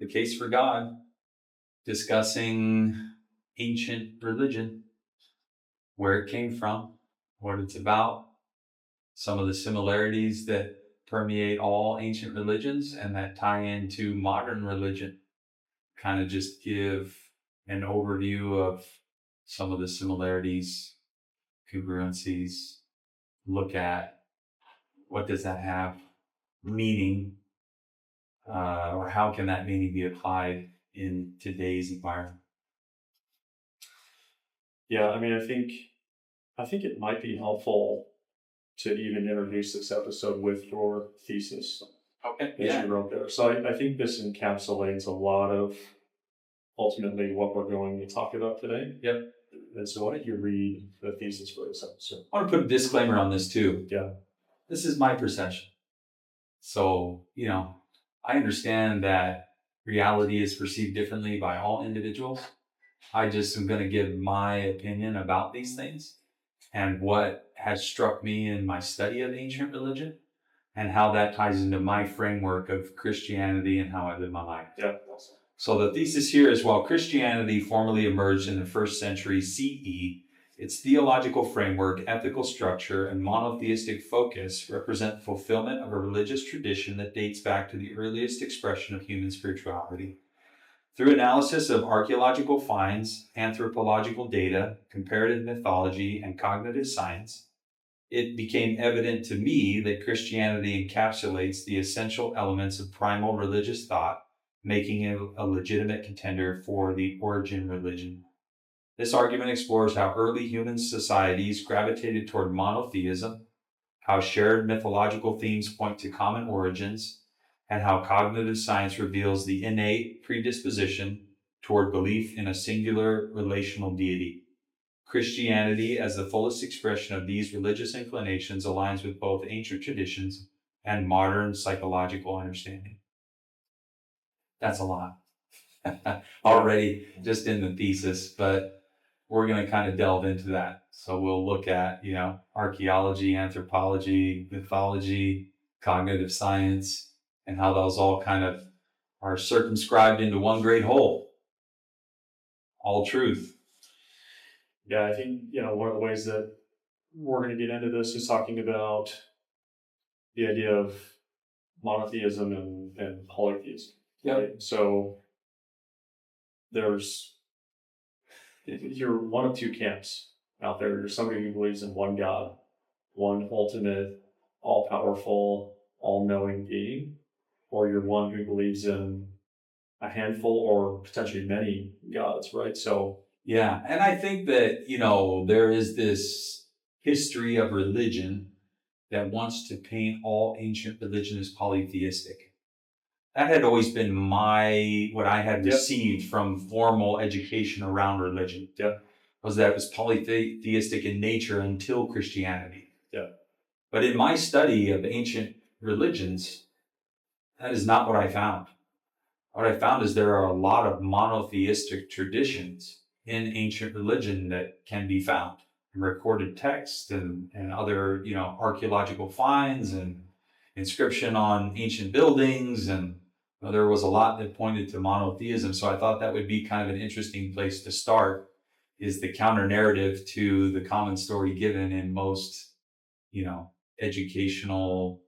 The Case for God, discussing ancient religion, where it came from, what it's about, some of the similarities that permeate all ancient religions and that tie into modern religion. Kind of just give an overview of some of the similarities, congruencies, look at what does that have meaning, or how can that meaning be applied in today's environment? Yeah, I mean, I think it might be helpful to even introduce this episode with your thesis. Okay. That you wrote there. So I think this encapsulates a lot of ultimately what we're going to talk about today. Yep. And so why don't you read the thesis for this episode? I want to put a disclaimer on this too. Yeah. This is my perception. So, I understand that reality is perceived differently by all individuals. I just am going to give my opinion about these things and what has struck me in my study of ancient religion and how that ties into my framework of Christianity and how I live my life. Yeah. So the thesis here is, while Christianity formally emerged in the 1st century CE, its theological framework, ethical structure, and monotheistic focus represent fulfillment of a religious tradition that dates back to the earliest expression of human spirituality. Through analysis of archaeological finds, anthropological data, comparative mythology, and cognitive science, it became evident to me that Christianity encapsulates the essential elements of primal religious thought, making it a legitimate contender for the origin religion. This argument explores how early human societies gravitated toward monotheism, how shared mythological themes point to common origins, and how cognitive science reveals the innate predisposition toward belief in a singular relational deity. Christianity, as the fullest expression of these religious inclinations, aligns with both ancient traditions and modern psychological understanding. That's a lot already just in the thesis, but we're going to kind of delve into that. So we'll look at, archaeology, anthropology, mythology, cognitive science, and how those all kind of are circumscribed into one great whole. All truth. Yeah, I think, one of the ways that we're going to get into this is talking about the idea of monotheism and polytheism. Yep. Right? So you're one of two camps out there. There's somebody who believes in one God, one ultimate, all-powerful, all-knowing being, or you're one who believes in a handful or potentially many gods, right? So yeah, and I think that, there is this history of religion that wants to paint all ancient religion as polytheistic. That had always been what I had received from formal education around religion. Yeah. Was that it was polytheistic in nature until Christianity. Yeah. But in my study of ancient religions, that is not what I found. What I found is there are a lot of monotheistic traditions in ancient religion that can be found in recorded text and other, archaeological finds and inscription on ancient buildings, and there was a lot that pointed to monotheism. So I thought that would be kind of an interesting place to start, is the counter narrative to the common story given in most, educational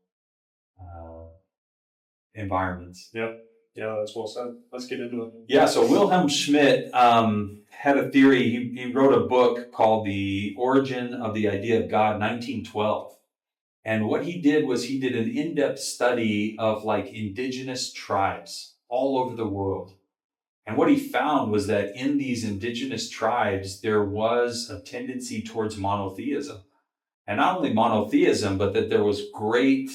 environments. Yep. Yeah, that's well said. Let's get into it. Yeah, so Wilhelm Schmidt had a theory. He wrote a book called The Origin of the Idea of God, 1912. And what he did was he did an in-depth study of indigenous tribes all over the world. And what he found was that in these indigenous tribes, there was a tendency towards monotheism. And not only monotheism, but that there was great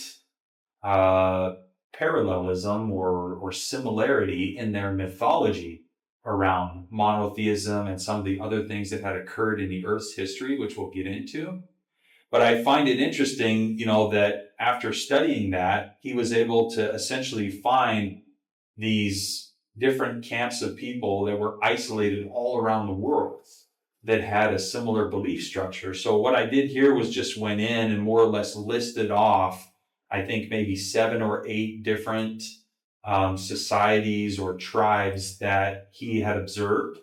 parallelism or similarity in their mythology around monotheism and some of the other things that had occurred in the Earth's history, which we'll get into. But I find it interesting, that after studying that, he was able to essentially find these different camps of people that were isolated all around the world that had a similar belief structure. So what I did here was just went in and more or less listed off, I think maybe 7 or 8 different societies or tribes that he had observed,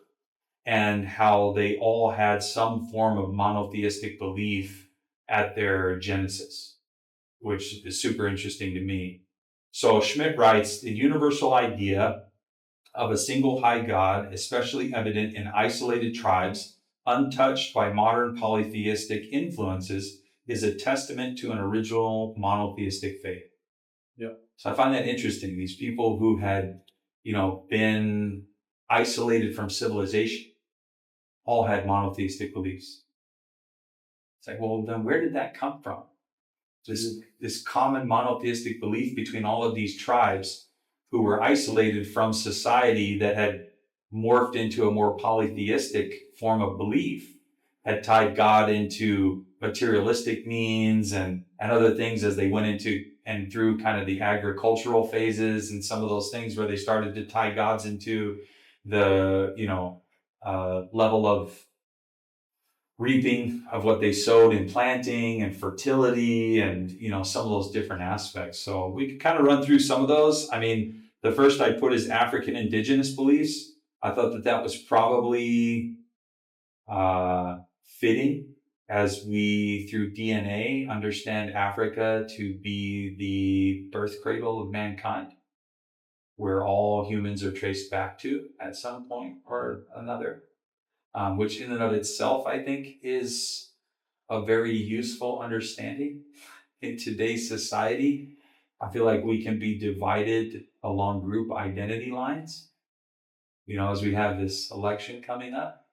and how they all had some form of monotheistic belief at their genesis, which is super interesting to me. So Schmidt writes, the universal idea of a single high God, especially evident in isolated tribes, untouched by modern polytheistic influences, is a testament to an original monotheistic faith. Yeah. So I find that interesting. These people who had, been isolated from civilization all had monotheistic beliefs. It's like, well, then where did that come from? This common monotheistic belief between all of these tribes who were isolated from society that had morphed into a more polytheistic form of belief, had tied God into materialistic means and other things as they went into and through kind of the agricultural phases and some of those things where they started to tie gods into the, level of reaping of what they sowed in planting and fertility and, some of those different aspects. So we could kind of run through some of those. I mean, the first I put is African indigenous beliefs. I thought that was probably fitting as we, through DNA, understand Africa to be the birth cradle of mankind, where all humans are traced back to at some point or another. Which in and of itself, I think, is a very useful understanding in today's society. I feel like we can be divided along group identity lines. As we have this election coming up,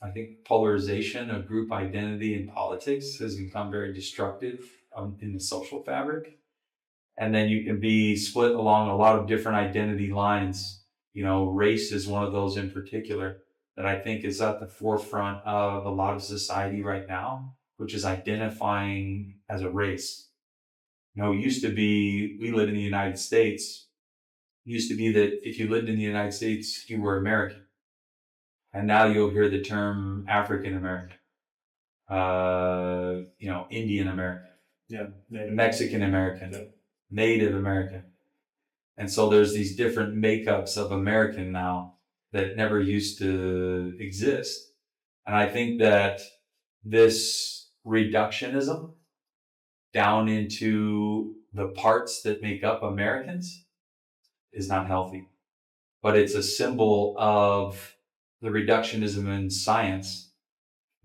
I think polarization of group identity in politics has become very destructive in the social fabric. And then you can be split along a lot of different identity lines. Race is one of those in particular that I think is at the forefront of a lot of society right now, which is identifying as a race. It used to be, we live in the United States, it used to be that if you lived in the United States, you were American. And now you'll hear the term African American, Indian American, Mexican American, Native American. And so there's these different makeups of American now that never used to exist. And I think that this reductionism down into the parts that make up Americans is not healthy. But it's a symbol of the reductionism in science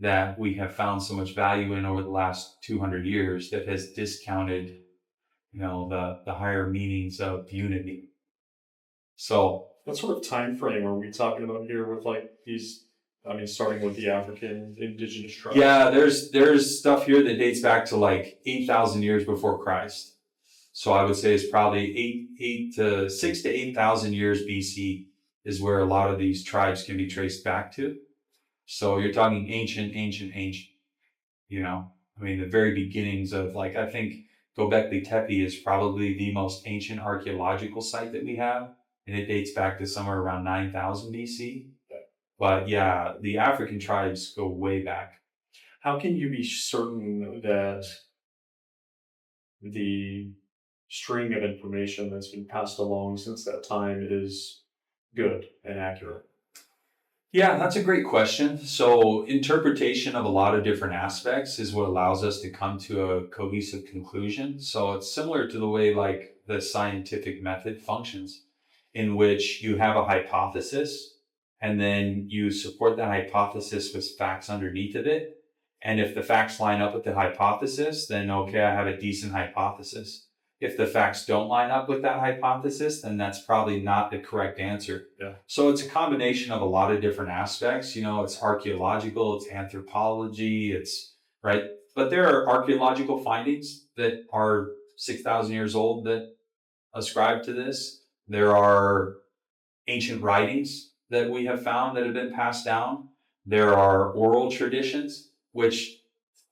that we have found so much value in over the last 200 years that has discounted, the higher meanings of unity. So what sort of time frame are we talking about here with these? I mean, starting with the African indigenous tribes. Yeah, there's stuff here that dates back to 8,000 years before Christ. So I would say it's probably 6 to 8,000 years BC is where a lot of these tribes can be traced back to. So you're talking ancient. The very beginnings of I think Göbekli Tepe is probably the most ancient archaeological site that we have, and it dates back to somewhere around 9,000 BC. But yeah, the African tribes go way back. How can you be certain that the string of information that's been passed along since that time is good and accurate? Yeah, that's a great question. So interpretation of a lot of different aspects is what allows us to come to a cohesive conclusion. So it's similar to the way the scientific method functions, in which you have a hypothesis and then you support that hypothesis with facts underneath of it. And if the facts line up with the hypothesis, then okay, I have a decent hypothesis. If the facts don't line up with that hypothesis, then that's probably not the correct answer. Yeah. So it's a combination of a lot of different aspects. It's archaeological, it's anthropology, it's right. But there are archaeological findings that are 6,000 years old that ascribe to this. There are ancient writings that we have found that have been passed down. There are oral traditions, which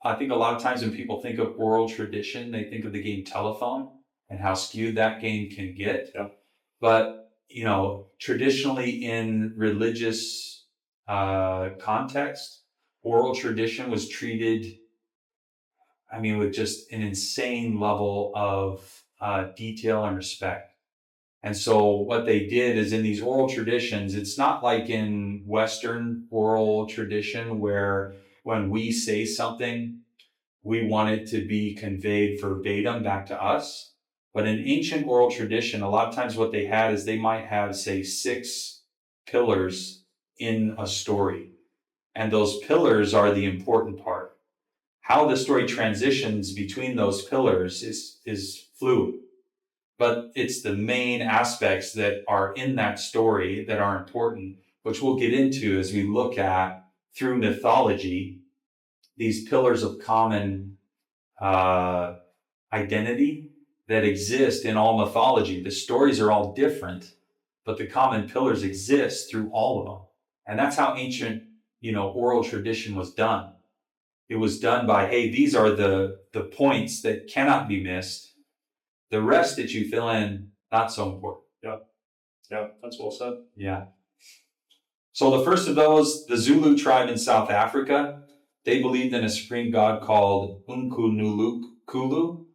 I think a lot of times when people think of oral tradition, they think of the game telephone and how skewed that game can get. Yeah. But, traditionally in religious context, oral tradition was treated, with just an insane level of detail and respect. And so what they did is in these oral traditions, it's not like in Western oral tradition where when we say something, we want it to be conveyed verbatim back to us. But in ancient oral tradition, a lot of times what they had is they might have, say, 6 pillars in a story. And those pillars are the important part. How the story transitions between those pillars is fluid. But it's the main aspects that are in that story that are important, which we'll get into as we look at, through mythology, these pillars of common identity that exist in all mythology. The stories are all different, but the common pillars exist through all of them. And that's how ancient, oral tradition was done. It was done by, hey, these are the points that cannot be missed. The rest that you fill in, not so important. Yeah, that's well said. Yeah. So the first of those, the Zulu tribe in South Africa, they believed in a supreme god called Unkulunkulu,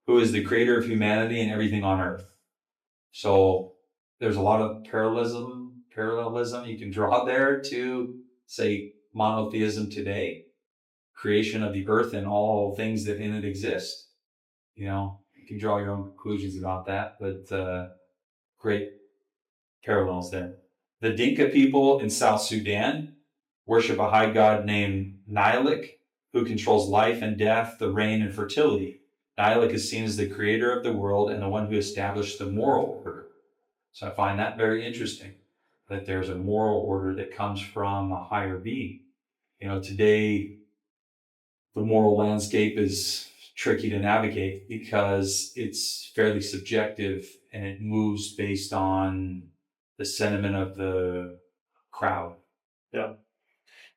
who is the creator of humanity and everything on earth. So there's a lot of parallelism you can draw there to, say, monotheism today, creation of the earth and all things that in it exist. You can draw your own conclusions about that, but great parallels there. The Dinka people in South Sudan worship a high god named Nilik, who controls life and death, the rain, and fertility. Nilik is seen as the creator of the world and the one who established the moral order. So I find that very interesting, that there's a moral order that comes from a higher being. Today, the moral landscape is tricky to navigate because it's fairly subjective and it moves based on the sentiment of the crowd. Yeah.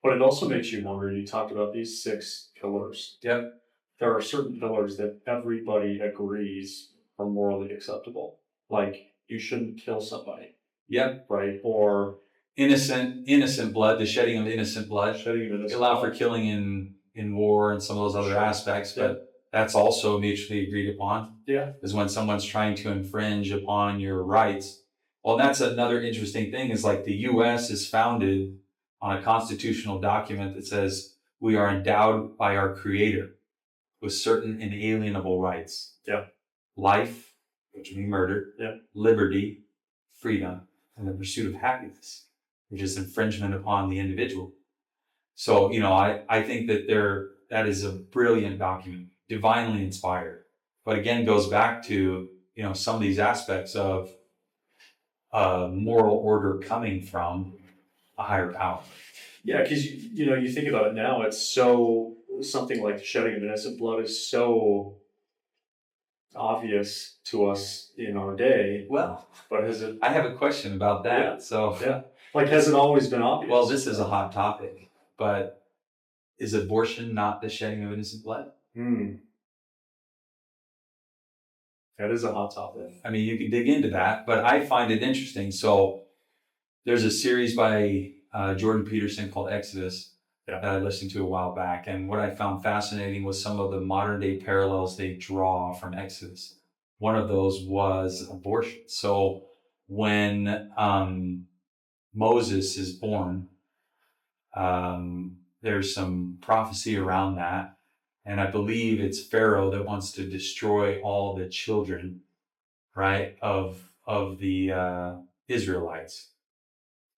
But it also makes you wonder, you talked about these 6 pillars. Yep. There are certain pillars that everybody agrees are morally acceptable. Like, you shouldn't kill somebody. Yep. Right? Or innocent blood, the shedding of innocent blood. Allow for killing in war and some of those other aspects, but that's also mutually agreed upon. Yeah. Is when someone's trying to infringe upon your rights. Well, that's another interesting thing, is like the U.S. is founded on a constitutional document that says we are endowed by our Creator with certain inalienable rights. Yeah. Life, which would be murder. Yeah. Liberty, freedom, and the pursuit of happiness, which is infringement upon the individual. So, I think that is a brilliant document, divinely inspired. But again, goes back to, some of these aspects of moral order coming from a higher power. Yeah, because, you think about it now, it's so, something like the shedding of innocent blood is so obvious to us in our day. Well, but has it? I have a question about that. Yeah. So, yeah. Like, has it always been obvious? Well, this is a hot topic, but is abortion not the shedding of innocent blood? That is a hot topic. I mean, you can dig into that, but I find it interesting. So there's a series by Jordan Peterson called Exodus that I listened to a while back. And what I found fascinating was some of the modern day parallels they draw from Exodus. One of those was abortion. So when Moses is born, there's some prophecy around that. And I believe it's Pharaoh that wants to destroy all the children, right, of the Israelites.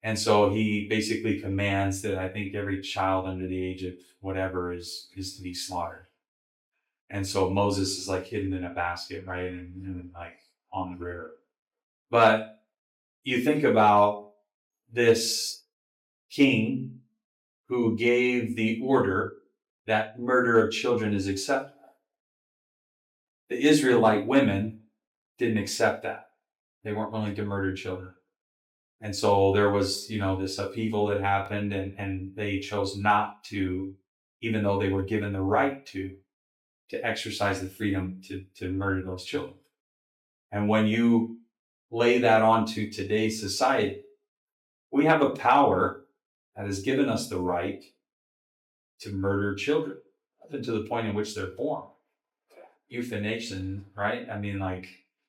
And so he basically commands that I think every child under the age of whatever is to be slaughtered. And so Moses is like hidden in a basket, right, and like on the river. But you think about this king who gave the order that murder of children is acceptable. The Israelite women didn't accept that. They weren't willing to murder children. And so there was, this upheaval that happened, and they chose not to, even though they were given the right to exercise the freedom to murder those children. And when you lay that onto today's society, we have a power that has given us the right to murder children up to the point in which they're born. Euthanasia, right? I mean, like,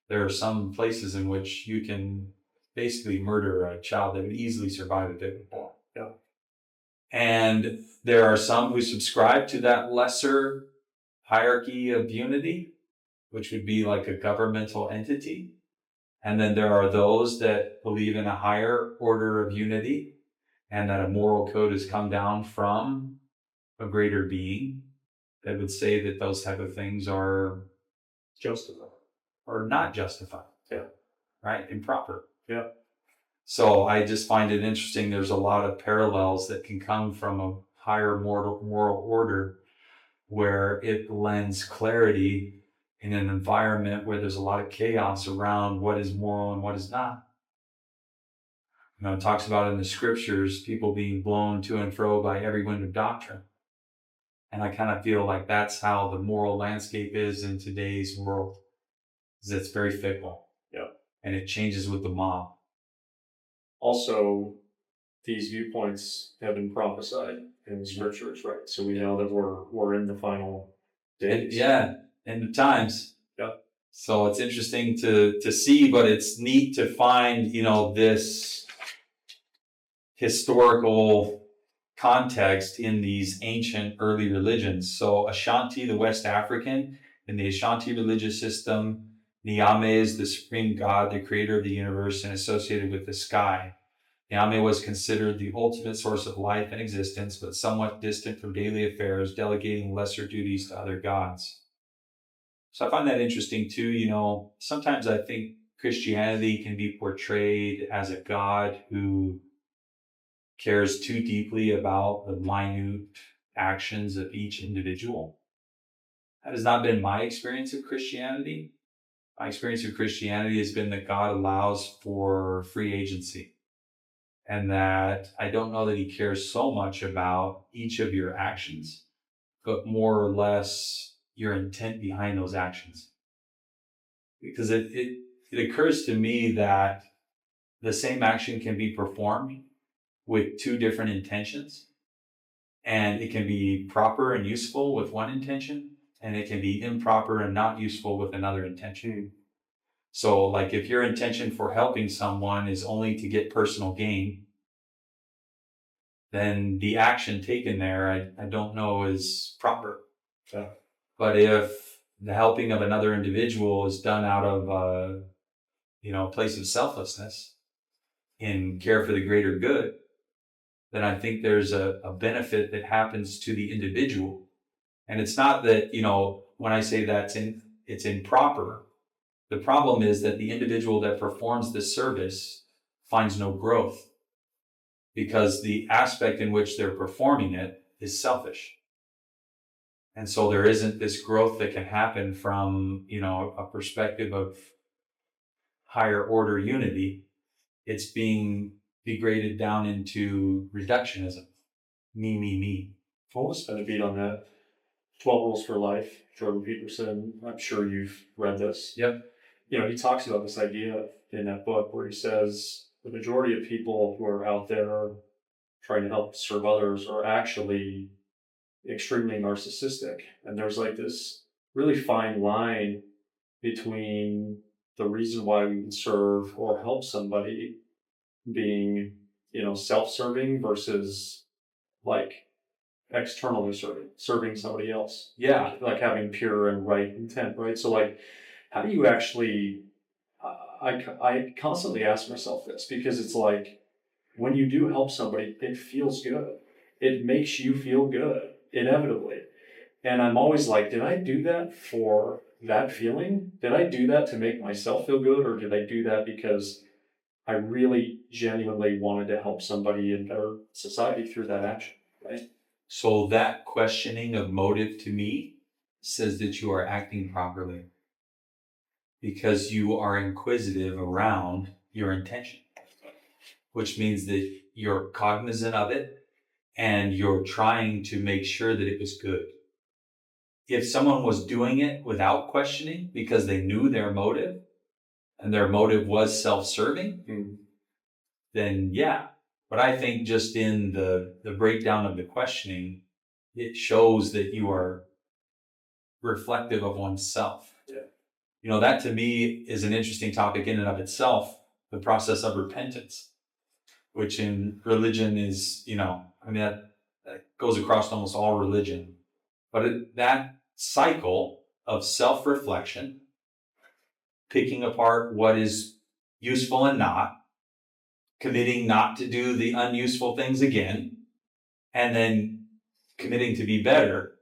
there are some places in which you can basically murder a child that would easily survive if it were born. Yeah. And there are some who subscribe to that lesser hierarchy of unity, which would be like a governmental entity. And then there are those that believe in a higher order of unity and that a moral code has come down from a greater being that would say that those type of things are Justified. or not justified. Yeah. Right? Improper. Yeah. So I just find it interesting. There's a lot of parallels that can come from a higher moral order where it lends clarity in an environment where there's a lot of chaos around what is moral and what is not. You know, it talks about in the scriptures, people being blown to and fro by every wind of doctrine. And I kind of feel like that's how the moral landscape is in today's world. Is it's very fickle. Yeah. And it changes with the mob. Also, these viewpoints have been prophesied in the scriptures, right? So we know that we're in the final days. In the times. Yeah. So it's interesting to see, but it's neat to find, you know, this historical context in these ancient early religions. So Ashanti, the West African, in the Ashanti religious system, Nyame is the supreme god, the creator of the universe, and associated with the sky. Nyame was considered the ultimate source of life and existence, but somewhat distant from daily affairs, delegating lesser duties to other gods. So I find that interesting too. You know, sometimes I think Christianity can be portrayed as a God who cares too deeply about the minute actions of each individual. That has not been my experience of Christianity. My experience of Christianity has been that God allows for free agency, and that I don't know that he cares so much about each of your actions, but more or less your intent behind those actions. Because it occurs to me that the same action can be performed with two different intentions, and it can be proper and useful with one intention, and it can be improper and not useful with another intention. So like if your intention for helping someone is only to get personal gain, then the action taken there, I don't know is proper. Yeah. But if the helping of another individual is done out of a place of selflessness in care for the greater good, then I think there's a benefit that happens to the individual. And it's not that, when I say it's improper, the problem is that the individual that performs this service finds no growth because the aspect in which they're performing it is selfish. And so there isn't this growth that can happen from, a perspective of higher order unity. It's being degraded down into reductionism. Me. Well, let's spend a beat on that. 12 Rules for Life, Jordan Peterson. I'm sure you've read this. Yep. He talks about this idea in that book where he says the majority of people who are out there trying to help serve others are actually extremely narcissistic. And there's like this really fine line between the reason why we would serve or help somebody being, self-serving versus like externally serving somebody else. Yeah. Like having pure and right intent, right? So like, how do you actually, I constantly ask myself this because it's like, when you do help somebody, it feels good. It makes you feel good, inevitably. And I'm always like, did I do that for that feeling? Did I do that to make myself feel good? Or did I do that because I really genuinely wanted to help somebody in better society through that action, right? So that questioning of motive to me says that you are acting properly because you are inquisitive around your intention, which means that you're cognizant of it and you're trying to make sure that it was good. If someone was doing it without questioning because they knew their motive and their motive was self-serving, then yeah. But I think just in the breakdown of the questioning, it shows that you are reflective of oneself. Yeah. That to me is an interesting topic in and of itself, the process of repentance, which in religion is, that goes across almost all religion. But that cycle of self-reflection, picking apart what is useful and not, committing not to do the unuseful things again, and then committing to be better,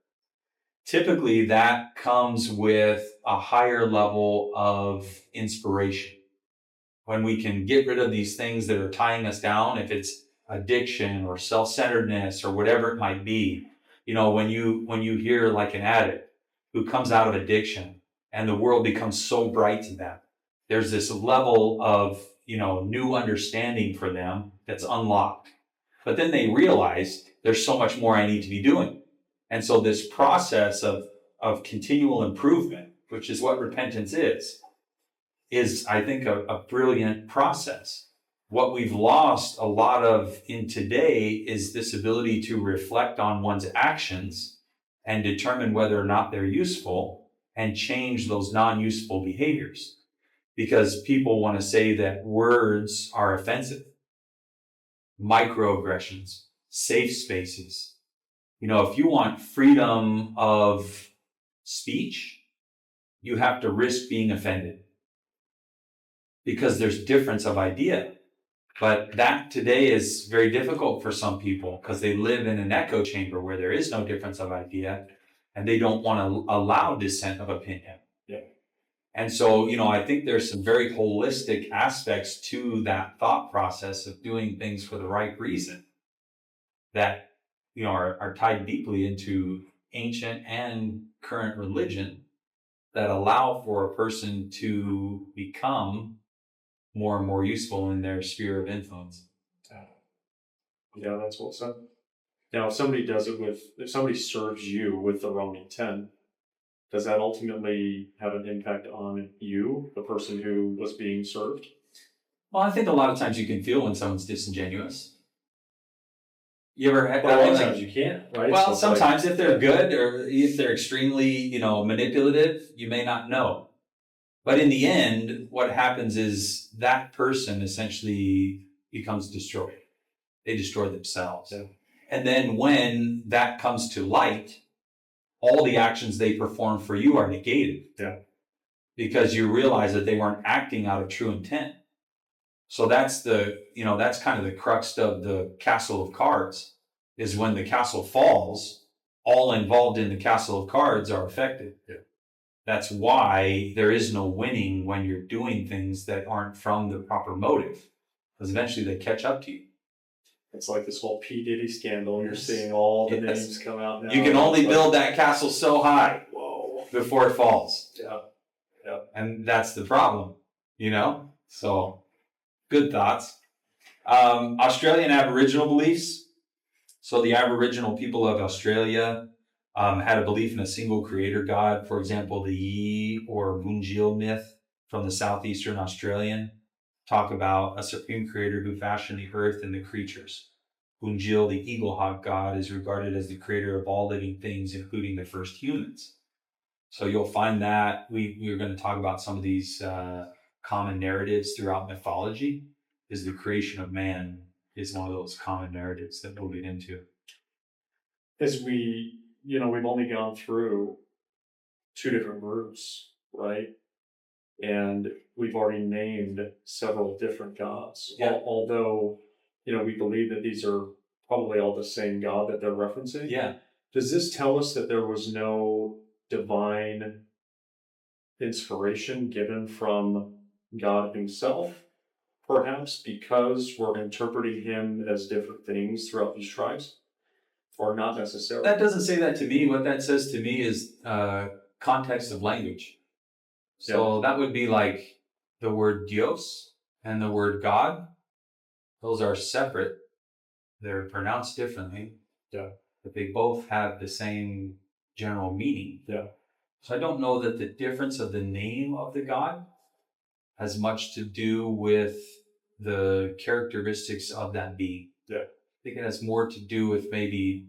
typically that comes with a higher level of inspiration. When we can get rid of these things that are tying us down, if it's addiction or self-centeredness or whatever it might be, when you hear like an addict who comes out of addiction and the world becomes so bright to them, there's this level of, new understanding for them that's unlocked. But then they realize there's so much more I need to be doing. And so this process of continual improvement, which is what repentance is I think a brilliant process. What we've lost a lot of in today is this ability to reflect on one's actions and determine whether or not they're useful and change those non-useful behaviors. Because people want to say that words are offensive, microaggressions, safe spaces. If you want freedom of speech, you have to risk being offended because there's difference of idea. But that today is very difficult for some people because they live in an echo chamber where there is no difference of idea and they don't want to allow dissent of opinion. Yeah. And so, I think there's some very holistic aspects to that thought process of doing things for the right reason that, are tied deeply into ancient and current religion that allow for a person to become more and more useful in their sphere of influence. Yeah, that's well said. Now, if somebody serves you with the wrong intent, does that ultimately have an impact on you, the person who was being served? Well, I think a lot of times you can feel when someone's disingenuous. You ever had? Well, a lot of times you can't, right? Well, so sometimes if they're good or if they're extremely, manipulative, you may not know. But in the end, what happens is that person essentially becomes destroyed. They destroy themselves. Yeah. And then when that comes to light, all the actions they perform for you are negated. Yeah. Because you realize that they weren't acting out of true intent. So that's that's kind of the crux of the castle of cards, is when the castle falls, all involved in the castle of cards are affected. Yeah. That's why there is no winning when you're doing things that aren't from the proper motive, because eventually they catch up to you. It's like this whole P. Diddy scandal. You're seeing all the names come out now. You can only build that castle so high before it falls. Yeah. Yeah. And that's the problem, So, good thoughts. Australian Aboriginal beliefs. So the Aboriginal people of Australia had a belief in a single creator god. For example, the Yi or Bunjil myth from the southeastern Australian talk about a supreme creator who fashioned the earth and the creatures. Bunjil, the eaglehawk god, is regarded as the creator of all living things, including the first humans. So you'll find that we're going to talk about some of these common narratives throughout mythology. Is the creation of man is one of those common narratives that we'll get into. As we've only gone through 2 different groups, right? And we've already named several different gods. Yeah. Although, we believe that these are probably all the same God that they're referencing. Yeah. Does this tell us that there was no divine inspiration given from God himself? Perhaps because we're interpreting him as different things throughout these tribes? Or not necessarily? That doesn't say that to me. What that says to me is context of language. So that would be like the word Dios and the word God. Those are separate. They're pronounced differently. Yeah. But they both have the same general meaning. Yeah. So I don't know that the difference of the name of the God has much to do with the characteristics of that being. Yeah. I think it has more to do with maybe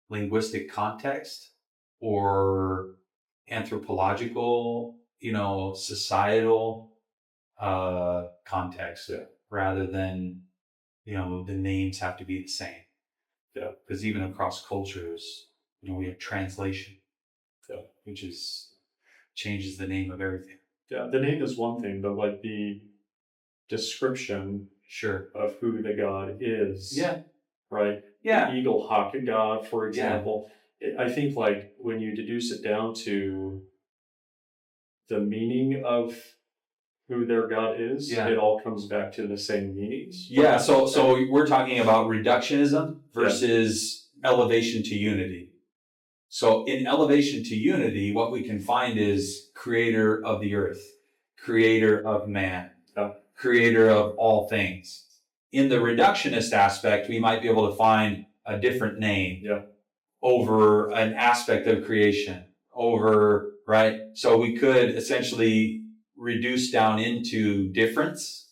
linguistic context or anthropological societal context rather than, the names have to be the same. Yeah. Because even across cultures, we have translation, which changes the name of everything. Yeah, the name is one thing, but like the description Sure. of who the god is. Yeah. Right? Yeah. The eagle hawk god, for example. I think like when you deduce it down to the meaning of who their god is, it all comes back to the same meanings. Yeah, so we're talking about reductionism versus elevation to unity. So in elevation to unity, what we can find is creator of the earth, creator of man, creator of all things. In the reductionist aspect, we might be able to find a different name over an aspect of creation, right? So we could essentially reduce down into difference.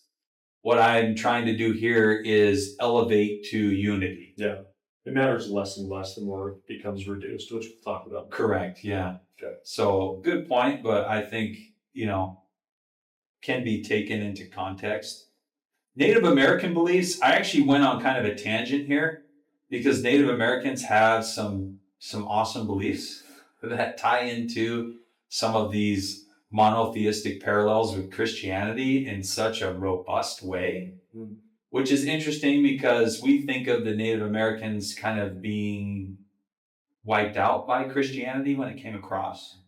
What I'm trying to do here is elevate to unity. Yeah. It matters less and less the more it becomes reduced, which we'll talk about. Correct, yeah. Okay. So good point, but I think, can be taken into context. Native American beliefs, I actually went on kind of a tangent here because Native Americans have some awesome beliefs that tie into some of these monotheistic parallels with Christianity in such a robust way, which is interesting because we think of the Native Americans kind of being wiped out by Christianity when it came across,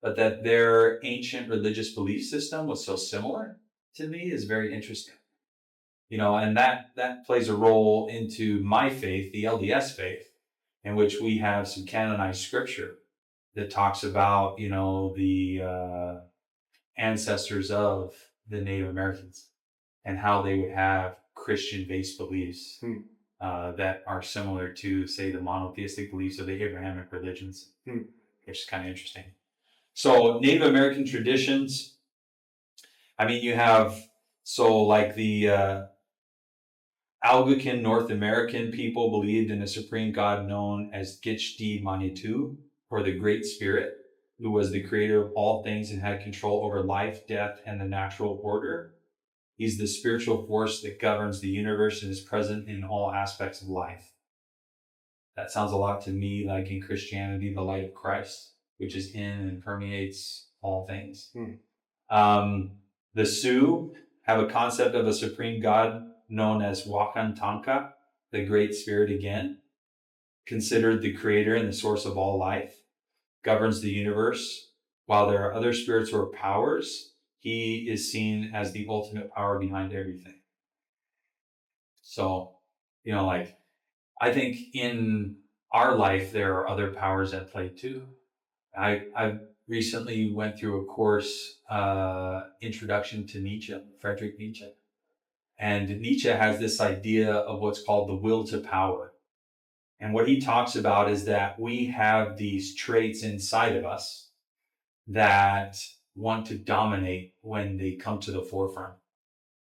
but that their ancient religious belief system was so similar to me is very interesting. And that plays a role into my faith, the LDS faith, in which we have some canonized scripture that talks about, the ancestors of the Native Americans and how they would have Christian-based beliefs that are similar to, say, the monotheistic beliefs of the Abrahamic religions, which is kind of interesting. So Native American traditions, you have, like the Algonquin North American people believed in a supreme god known as Gitchdi Manitou, or the Great Spirit, who was the creator of all things and had control over life, death, and the natural order. He's the spiritual force that governs the universe and is present in all aspects of life. That sounds a lot to me like in Christianity, the light of Christ, which is in and permeates all things. The Sioux have a concept of a supreme god known as Wakantanka, the Great Spirit again, considered the creator and the source of all life, governs the universe. While there are other spirits or powers, he is seen as the ultimate power behind everything. So, I think in our life, there are other powers at play too. I recently went through a course, Introduction to Nietzsche, Friedrich Nietzsche. And Nietzsche has this idea of what's called the will to power. And what he talks about is that we have these traits inside of us that want to dominate when they come to the forefront.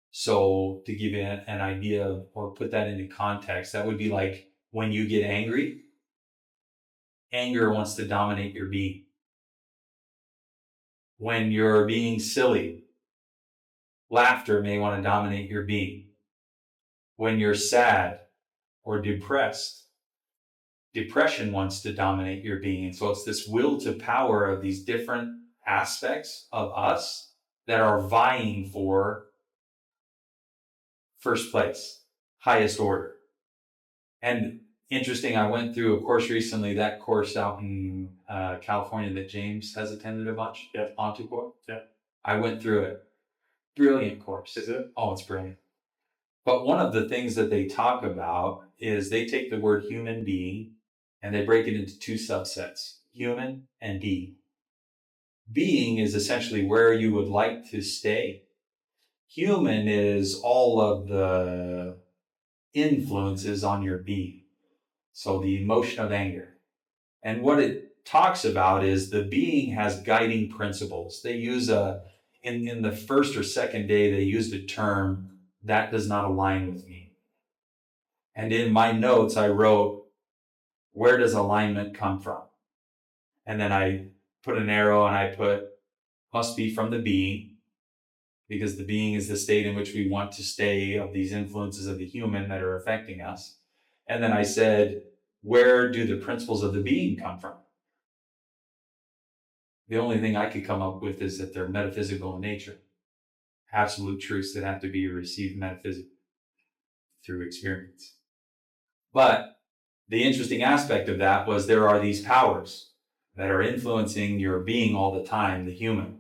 So to give you an idea or put that into context, that would be like when you get angry, anger wants to dominate your being. When you're being silly, laughter may want to dominate your being. When you're sad or depressed, depression wants to dominate your being. And so it's this will to power of these different aspects of us that are vying for first place, highest order. And interesting, I went through a course recently, that course out in California that James has attended a bunch, Onto. Yeah. I went through it. Brilliant course. Is it? Oh, it's brilliant. But one of the things that they talk about is they take the word human being and they break it into two subsets, human and being. Being is essentially where you would like to stay. Human is all of the influences on your being. So the emotion of anger. And what it talks about is the being has guiding principles. They use in the first or second day, they used a term that does not align with me. And in my notes, I wrote, where does alignment come from? And then I put an arrow and I put, must be from the being, because the being is the state in which we want to stay of these influences of the human that are affecting us. And then I said, where do the principles of the being come from? The only thing I could come up with is that they're metaphysical in nature. Absolute truths that have to be received metaphysically through experience. But the interesting aspect of that was there are these powers that are influencing your being all the time, the human.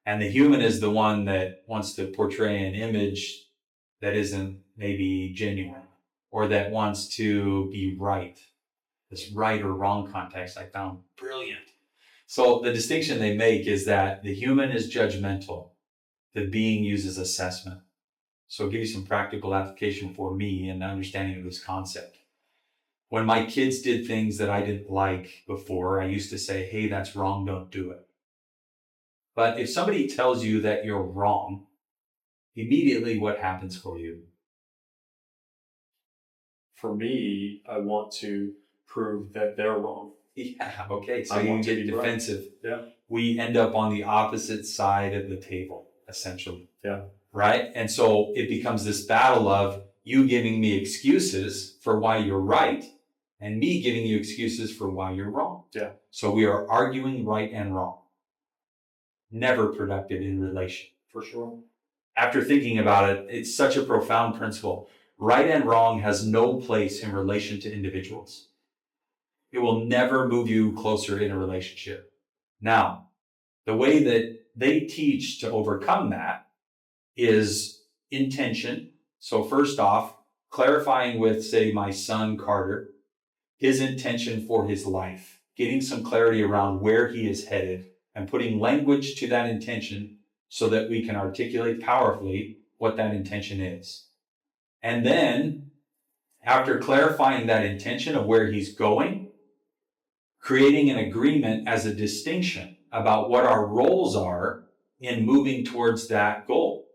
And the human is the one that wants to portray an image that isn't maybe genuine, or that wants to be right. This right or wrong context I found brilliant. So the distinction they make is that the human is judgmental. The being uses assessment. So I'll give you some practical application for me in understanding of this concept. When my kids did things that I didn't like before, I used to say, hey, that's wrong, don't do it. But if somebody tells you that you're wrong, immediately what happens for you? For me, I want to prove that they're wrong. Yeah, okay, so I you want to get be defensive. Right. Yeah. We end up on the opposite side of the table, essentially. Yeah. Right? And so it becomes this battle of you giving me excuses for why you're right and me giving you excuses for why you're wrong. Yeah. So we are arguing right and wrong. Never productive in relation. For sure. After thinking about it, it's such a profound principle. Right and wrong has no place in relation to individuals. It will never move you closer in a relationship. Now, the way that they teach to overcome that is intention. So first off, clarifying with, say, my son Carter, his intention for his life, getting some clarity around where he is headed and putting language to that intention so that we can articulate powerfully what that intention is. And then, after clarifying that intention of where he's going, creating an agreement as a distinction about what our roles are in moving towards that goal.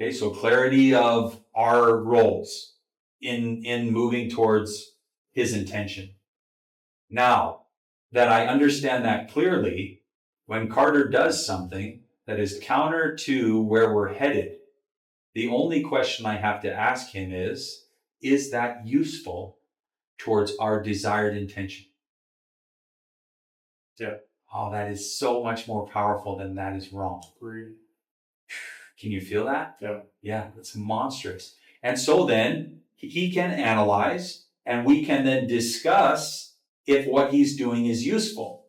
Okay, so clarity of our roles in moving towards his intention. Now that I understand that clearly, when Carter does something that is counter to where we're headed, the only question I have to ask him is that useful towards our desired intention? Yeah. Oh, that is so much more powerful than that is wrong. Agreed. Can you feel that? Yeah. Yeah, it's monstrous. And so then he can analyze and we can then discuss if what he's doing is useful.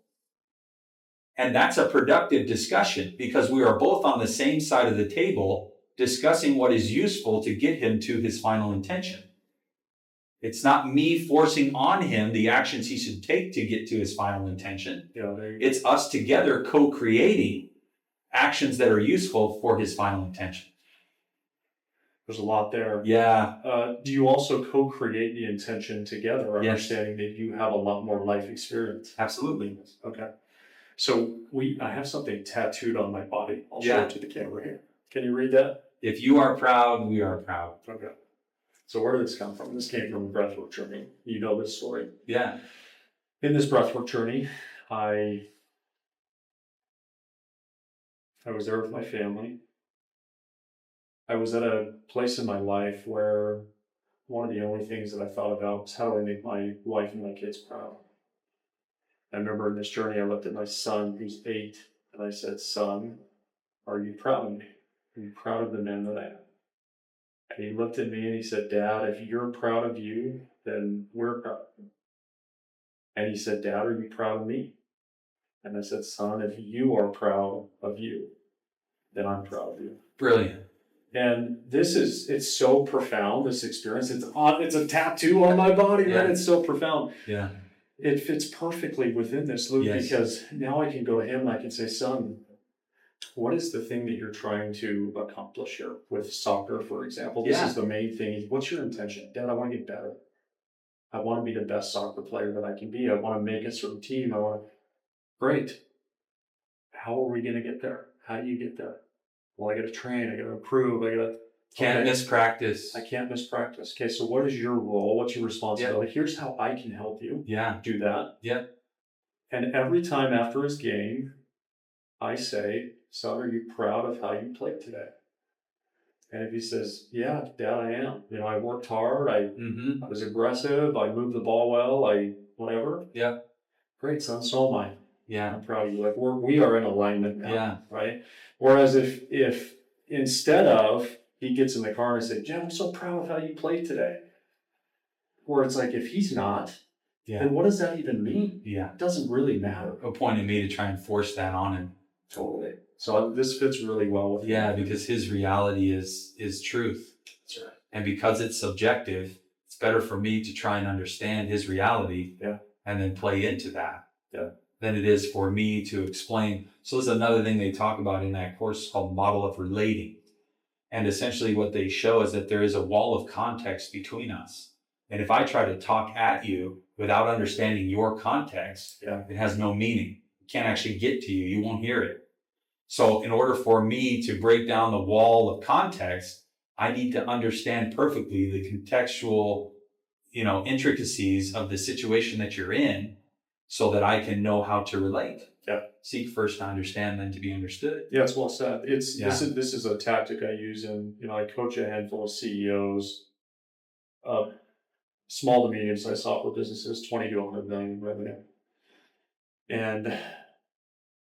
And that's a productive discussion because we are both on the same side of the table discussing what is useful to get him to his final intention. It's not me forcing on him the actions he should take to get to his final intention. Yeah, it's us together co-creating actions that are useful for his final intention. There's a lot there. Yeah. Do you also co-create the intention together, Yes. understanding that you have a lot more life experience? Absolutely. Okay. So I have something tattooed on my body. I'll show it to the camera here. Can you read that? If you are proud, we are proud. Okay. So where did this come from? This came from a breathwork journey. You know this story. Yeah. In this breathwork journey, I was there with my family. I was at a place in my life where one of the only things that I thought about was how do I make my wife and my kids proud. I remember in this journey, I looked at my son, who's 8, and I said, son, are you proud of me? Are you proud of the man that I am? And he looked at me and he said, Dad, if you're proud of you, then we're proud of you. And he said, Dad, are you proud of me? And I said, son, if you are proud of you, then I'm proud of you. Brilliant. And it's so profound, this experience. It's a tattoo on my body, Yeah. man. It's so profound. Yeah. It fits perfectly within this loop Yes. because now I can go to him and I can say, son, what is the thing that you're trying to accomplish here with soccer, for example? This is the main thing. What's your intention? Dad, I want to get better. I want to be the best soccer player that I can be. I want to make a certain team. Great. How are we going to get there? How do you get there? Well, I got to train. I got to improve. Can't miss practice. I can't miss practice. Okay, so what is your role? What's your responsibility? Here's how I can help you. Yeah. Do that. Yeah. And every time after his game, I say, son, are you proud of how you played today? And if he says, yeah, Dad, I am. I worked hard. I was aggressive. I moved the ball well. Whatever. Yeah. Great, son. So am I. Yeah. I'm proud of you. Like we are in alignment now. Yeah. Right. Whereas if instead of he gets in the car and says, Jim, I'm so proud of how you played today. Where it's like, if he's not, then what does that even mean? Yeah. It doesn't really matter. Appointed me to try and force that on him. Totally. So this fits really well with him. Because his reality is truth. That's right. And because it's subjective, it's better for me to try and understand his reality and then play into that than it is for me to explain. So this is another thing they talk about in that course called model of relating. And essentially what they show is that there is a wall of context between us. And if I try to talk at you without understanding your context, it has no meaning. It can't actually get to you. You won't hear it. So in order for me to break down the wall of context, I need to understand perfectly the contextual, intricacies of the situation that you're in so that I can know how to relate. Yeah. Seek first to understand, then to be understood. Yeah, it's well said. This is a tactic I use I coach a handful of CEOs, small to medium-sized software businesses, 20 to 100 million in revenue. And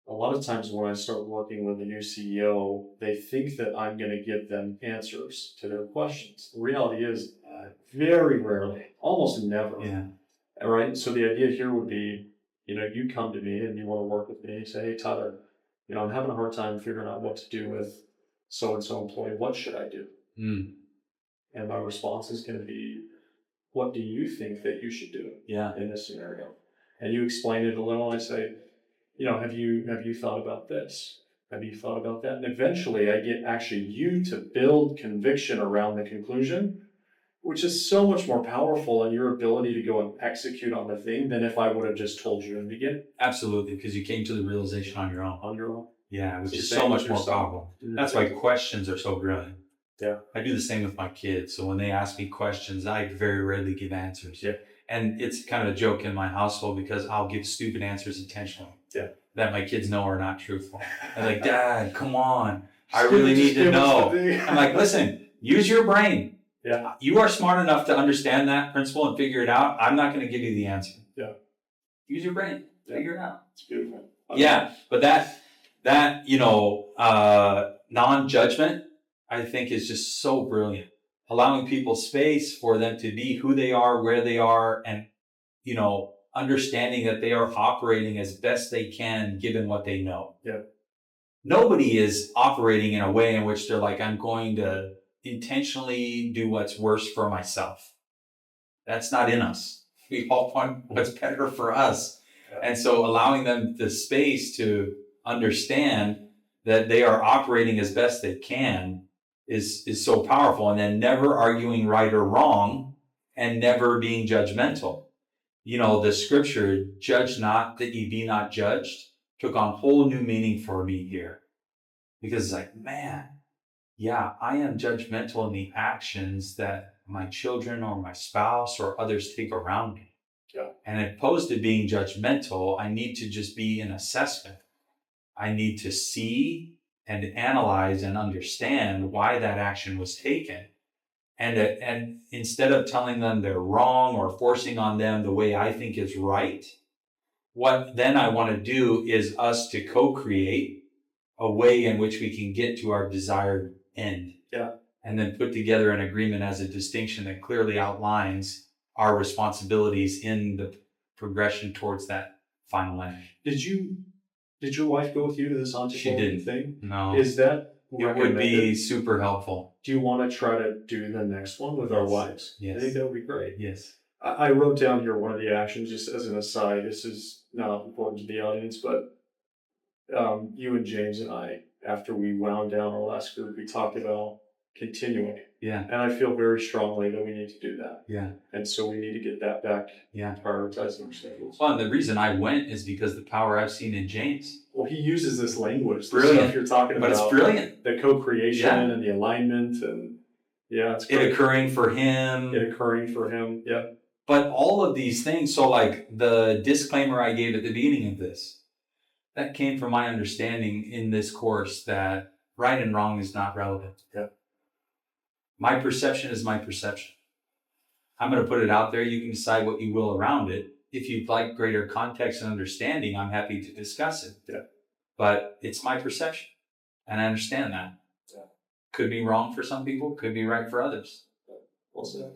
a lot of times when I start working with a new CEO, they think that I'm going to give them answers to their questions. The reality is, very rarely, almost never. Yeah. All right. So the idea here would be, you come to me and you want to work with me. You say, hey, Tyler, I'm having a hard time figuring out what to do with so-and-so employee. What should I do? And my response is going to be, what do you think that you should do in this scenario? And you explain it a little. I say, have you thought about this? Have you thought about that? And eventually I get actually you to build conviction around the conclusion, which is so much more powerful in your ability to go and execute on the thing than if I would have just told you in the beginning. Absolutely, because you came to the realization on your own. On your own. Yeah, which is so much more powerful. That's why questions are so brilliant. Yeah. I do the same with my kids. So when they ask me questions, I very rarely give answers. Yeah. And it's kind of a joke in my household because I'll give stupid answers intentionally. Yeah. That my kids know are not truthful. They're like, Dad, come on. I really need to know. I'm like, listen, use your brain. Yeah. You are smart enough to understand that principle and figure it out. I'm not going to give you the answer. Yeah. Use your brain. Figure it out. It's beautiful. Yeah. But that non-judgment, I think, is just so brilliant. Allowing people space for them to be who they are, where they are, and, understanding that they are operating as best they can given what they know. Yeah. Nobody is operating in a way in which they're like, I'm going to intentionally do what's worse for myself. That's not in us. We all want what's better for us. Yeah. And so allowing them the space to understand that they are operating as best they can is so powerful. And then never arguing right or wrong and never being judgmental. The scripture, judge not that ye be not judged, took on whole new meaning for me here. Because it's like, man, yeah, I am judgmental in the actions that my children or my spouse or others take around me. Yeah. And opposed to being judgmental, I need to just be in assessment. I need to see and analyze and understand why that action was taken. And instead of telling them they're wrong or forcing on them the way I think is right, what then I want to do is us to co-create a way in which we can get to our desired end. Yeah. And then put together an agreement as a distinction that clearly outlines our responsibilities in the progression towards that final end. Did your wife go with you to this Untitled thing? No. Is that it would be super helpful. Do you want to try to do the next one with our wives? Yes. I think that would be great. Yes. I wrote down here one of the actions, just as an aside. This is not important to the audience, but you and James and I, after we wound down our last group, we talked about continuing. Yeah. And I feel very strongly that we need to do that. Yeah. And so we need to get that back. Yeah. Prioritizing our schedules. Well, and the reason I went is because the power I've seen in James. Well, he uses this language. Brilliant. The stuff you're talking about. But it's brilliant. The co-creation and the alignment and it's great. It occurring for him. Yeah. But all of these things, so like the disclaimer I gave at the beginning of this, That came from my understanding in this course that right and wrong is not relevant. Yeah. My perception is my perception. I'm going to put it out there. You can decide what you will around it. If you'd like greater context and understanding, I'm happy to discuss it. Yeah. But it's my perception, and I understand that. Yeah. Could be wrong for some people, could be right for others. Well said.